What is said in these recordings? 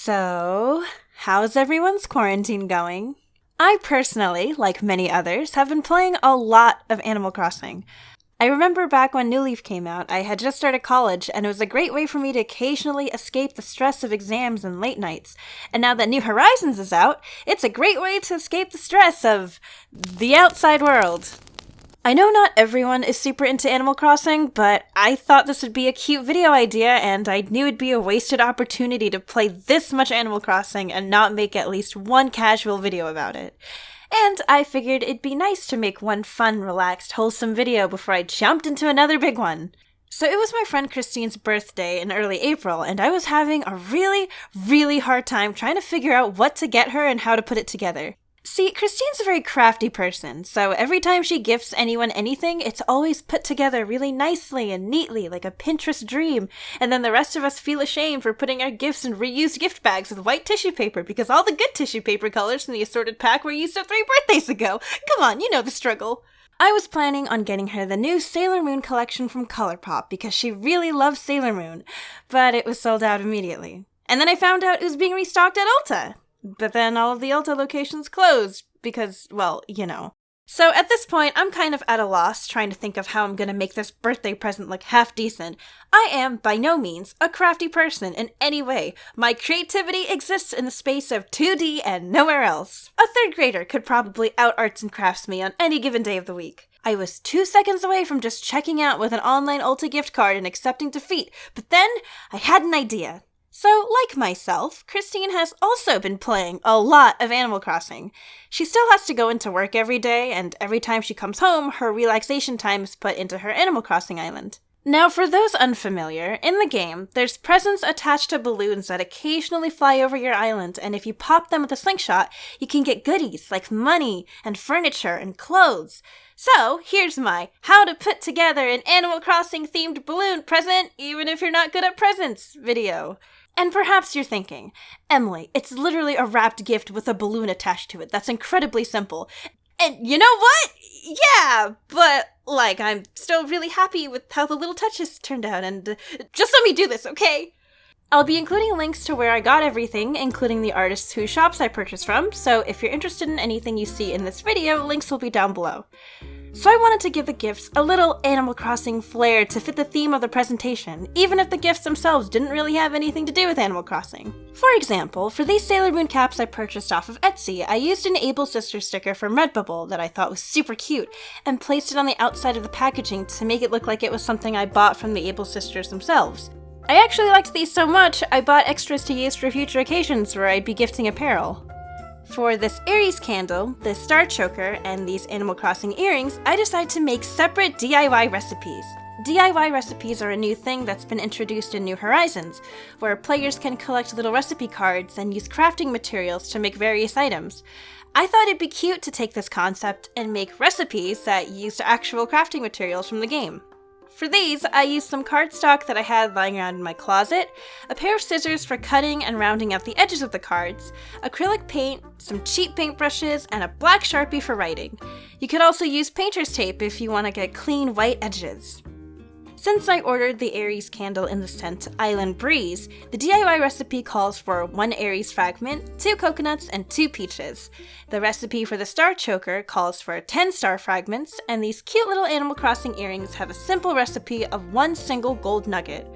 So, how's everyone's quarantine going? I personally, like many others, have been playing a lot of Animal Crossing. I remember back when New Leaf came out, I had just started college, and it was a great way for me to occasionally escape the stress of exams and late nights. And now that New Horizons is out, it's a great way to escape the stress of the outside world. I know not everyone is super into Animal Crossing, but I thought this would be a cute video idea, and I knew it'd be a wasted opportunity to play this much Animal Crossing and not make at least one casual video about it. And I figured it'd be nice to make one fun, relaxed, wholesome video before I jumped into another big one. So it was my friend Christine's birthday in early April, and I was having a really hard time trying to figure out what to get her and how to put it together. See, Christine's a very crafty person, so every time she gifts anyone anything, it's always put together really nicely and neatly, like a Pinterest dream, and then the rest of us feel ashamed for putting our gifts in reused gift bags with white tissue paper because all the good tissue paper colors from the assorted pack were used up 3 birthdays ago. Come on, you know the struggle. I was planning on getting her the new Sailor Moon collection from ColourPop because she really loves Sailor Moon, but it was sold out immediately. And then I found out it was being restocked at Ulta. But then all of the Ulta locations closed because, well, you know. So at this point, I'm kind of at a loss trying to think of how I'm going to make this birthday present look half decent. I am, by no means, a crafty person in any way. My creativity exists in the space of 2D and nowhere else. A 3rd grader could probably out-arts and crafts me on any given day of the week. I was 2 seconds away from just checking out with an online Ulta gift card and accepting defeat, but then I had an idea. So, like myself, Christine has also been playing a lot of Animal Crossing. She still has to go into work every day, and every time she comes home, her relaxation time is put into her Animal Crossing island. Now, for those unfamiliar, in the game, there's presents attached to balloons that occasionally fly over your island, and if you pop them with a slingshot, you can get goodies like money and furniture and clothes. So, here's my how to put together an Animal Crossing themed balloon present, even if you're not good at presents video. And perhaps you're thinking, Emily, it's literally a wrapped gift with a balloon attached to it. That's incredibly simple. And you know what? Yeah, but, I'm still really happy with how the little touches turned out, and just let me do this, okay? I'll be including links to where I got everything, including the artists whose shops I purchased from, so if you're interested in anything you see in this video, links will be down below. So I wanted to give the gifts a little Animal Crossing flair to fit the theme of the presentation, even if the gifts themselves didn't really have anything to do with Animal Crossing. For example, for these Sailor Moon caps I purchased off of Etsy, I used an Able Sisters sticker from Redbubble that I thought was super cute, and placed it on the outside of the packaging to make it look like it was something I bought from the Able Sisters themselves. I actually liked these so much, I bought extras to use for future occasions where I'd be gifting apparel. For this Aries candle, this star choker, and these Animal Crossing earrings, I decided to make separate DIY recipes. DIY recipes are a new thing that's been introduced in New Horizons, where players can collect little recipe cards and use crafting materials to make various items. I thought it'd be cute to take this concept and make recipes that used actual crafting materials from the game. For these, I used some cardstock that I had lying around in my closet, a pair of scissors for cutting and rounding out the edges of the cards, acrylic paint, some cheap paintbrushes, and a black Sharpie for writing. You could also use painter's tape if you want to get clean white edges. Since I ordered the Aries candle in the scent Island Breeze, the DIY recipe calls for 1 Aries fragment, 2 coconuts, and 2 peaches. The recipe for the star choker calls for 10 star fragments, and these cute little Animal Crossing earrings have a simple recipe of 1 single gold nugget.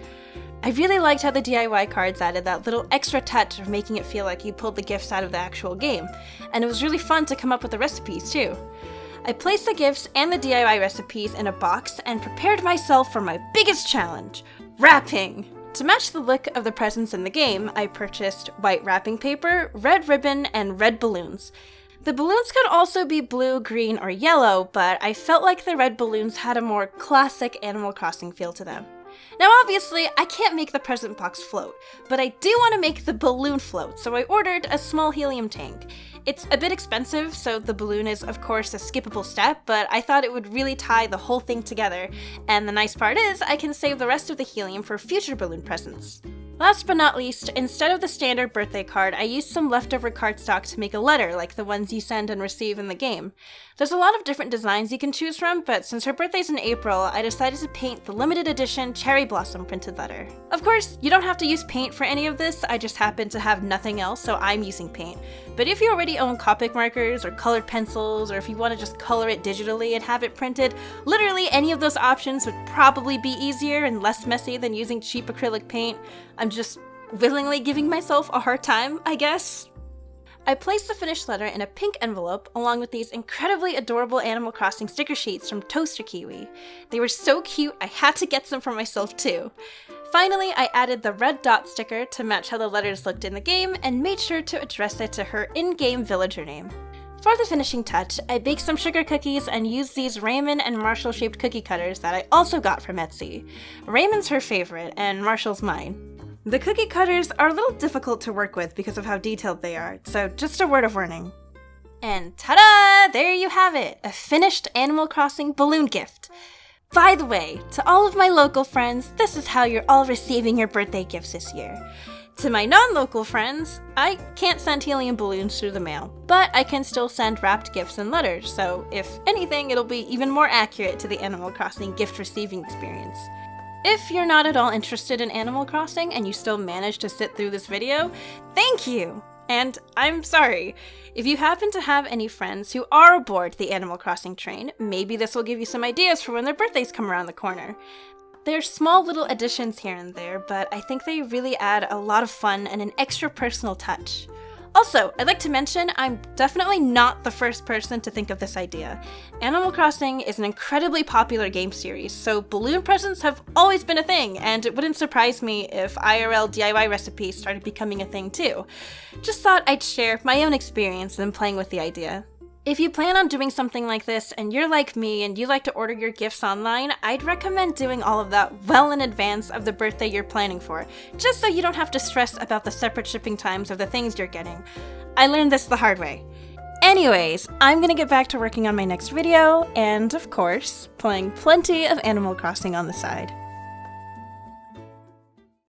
I really liked how the DIY cards added that little extra touch of making it feel like you pulled the gifts out of the actual game, and it was really fun to come up with the recipes too. I placed the gifts and the DIY recipes in a box and prepared myself for my biggest challenge, wrapping! To match the look of the presents in the game, I purchased white wrapping paper, red ribbon, and red balloons. The balloons could also be blue, green, or yellow, but I felt like the red balloons had a more classic Animal Crossing feel to them. Now obviously, I can't make the present box float, but I do want to make the balloon float, so I ordered a small helium tank. It's a bit expensive, so the balloon is of course a skippable step, but I thought it would really tie the whole thing together, and the nice part is I can save the rest of the helium for future balloon presents. Last but not least, instead of the standard birthday card, I used some leftover cardstock to make a letter like the ones you send and receive in the game. There's a lot of different designs you can choose from, but since her birthday's in April, I decided to paint the limited edition cherry blossom printed letter. Of course, you don't have to use paint for any of this, I just happen to have nothing else, so I'm using paint. But if you already own Copic markers or colored pencils, or if you want to just color it digitally and have it printed, literally any of those options would probably be easier and less messy than using cheap acrylic paint. I'm just willingly giving myself a hard time, I guess. I placed the finished letter in a pink envelope along with these incredibly adorable Animal Crossing sticker sheets from Toaster Kiwi. They were so cute, I had to get some for myself too. Finally, I added the red dot sticker to match how the letters looked in the game and made sure to address it to her in-game villager name. For the finishing touch, I baked some sugar cookies and used these Raymond and Marshall shaped cookie cutters that I also got from Etsy. Raymond's her favorite and Marshall's mine. The cookie cutters are a little difficult to work with because of how detailed they are, so just a word of warning. And ta-da! There you have it! A finished Animal Crossing balloon gift! By the way, to all of my local friends, this is how you're all receiving your birthday gifts this year. To my non-local friends, I can't send helium balloons through the mail, but I can still send wrapped gifts and letters, so if anything, it'll be even more accurate to the Animal Crossing gift receiving experience. If you're not at all interested in Animal Crossing and you still managed to sit through this video, thank you! And I'm sorry. If you happen to have any friends who are aboard the Animal Crossing train, maybe this will give you some ideas for when their birthdays come around the corner. They're small little additions here and there, but I think they really add a lot of fun and an extra personal touch. Also, I'd like to mention I'm definitely not the first person to think of this idea. Animal Crossing is an incredibly popular game series, so balloon presents have always been a thing, and it wouldn't surprise me if IRL DIY recipes started becoming a thing too. Just thought I'd share my own experience in playing with the idea. If you plan on doing something like this and you're like me and you like to order your gifts online, I'd recommend doing all of that well in advance of the birthday you're planning for, just so you don't have to stress about the separate shipping times of the things you're getting. I learned this the hard way. Anyways, I'm gonna get back to working on my next video, and of course, playing plenty of Animal Crossing on the side.